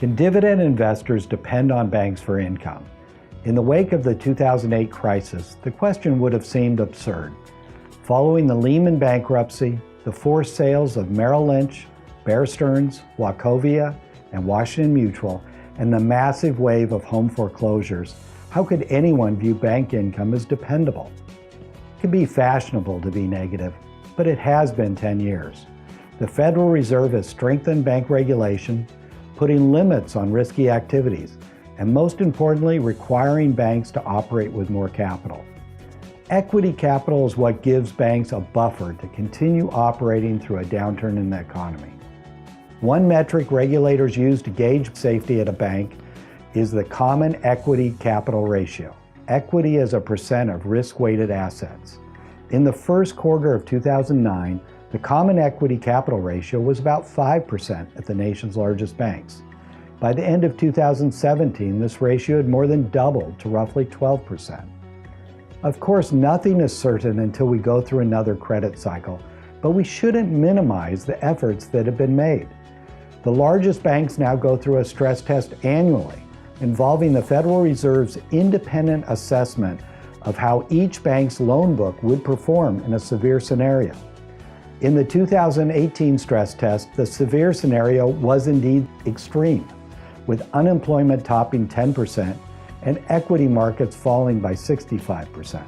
Can dividend investors depend on banks for income? In the wake of the 2008 crisis, the question would have seemed absurd. Following the Lehman bankruptcy, the forced sales of Merrill Lynch, Stearns, Wachovia, and Washington Mutual, and the massive wave of home foreclosures, how could anyone view bank income as dependable? It can be fashionable to be negative, but it has been 10 years. The Federal Reserve has strengthened bank regulation, putting limits on risky activities, and most importantly, requiring banks to operate with more capital. Equity capital is what gives banks a buffer to continue operating through a downturn in the economy. One metric regulators use to gauge safety at a bank is the common equity capital ratio. Equity is a percent of risk-weighted assets. In the first quarter of 2009, the common equity capital ratio was about 5% at the nation's largest banks. By the end of 2017, this ratio had more than doubled to roughly 12%. Of course, nothing is certain until we go through another credit cycle, but we shouldn't minimize the efforts that have been made. The largest banks now go through a stress test annually, involving the Federal Reserve's independent assessment of how each bank's loan book would perform in a severe scenario. In the 2018 stress test, the severe scenario was indeed extreme, with unemployment topping 10% and equity markets falling by 65%.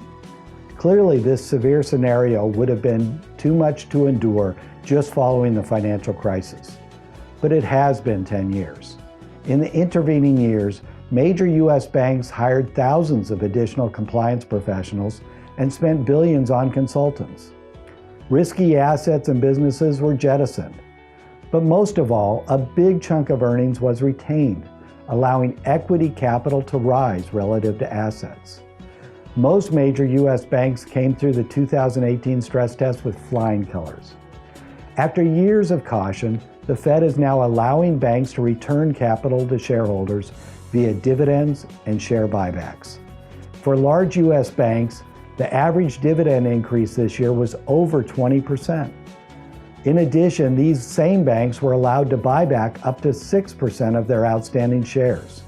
Clearly, this severe scenario would have been too much to endure just following the financial crisis. But it has been 10 years. In the intervening years, major U.S. banks hired thousands of additional compliance professionals and spent billions on consultants. Risky assets and businesses were jettisoned. But most of all, a big chunk of earnings was retained, allowing equity capital to rise relative to assets. Most major U.S. banks came through the 2018 stress test with flying colors. After years of caution, the Fed is now allowing banks to return capital to shareholders via dividends and share buybacks. For large U.S. banks, the average dividend increase this year was over 20%. In addition, these same banks were allowed to buy back up to 6% of their outstanding shares.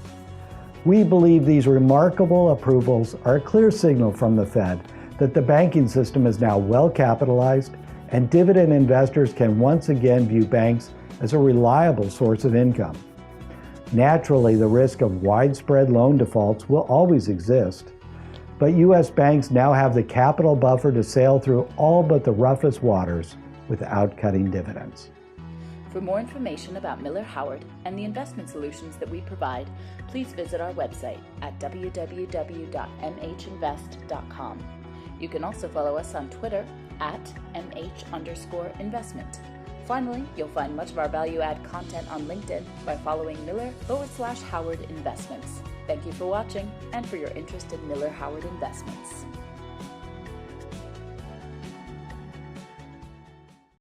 We believe these remarkable approvals are a clear signal from the Fed that the banking system is now well capitalized and dividend investors can once again view banks as a reliable source of income. Naturally, the risk of widespread loan defaults will always exist, but U.S. banks now have the capital buffer to sail through all but the roughest waters without cutting dividends. For more information about Miller Howard and the investment solutions that we provide, please visit our website at www.mhinvest.com. You can also follow us on Twitter at @MH_investment. Finally, you'll find much of our value-add content on LinkedIn by following Miller/Howard Investments. Thank you for watching and for your interest in Miller Howard Investments.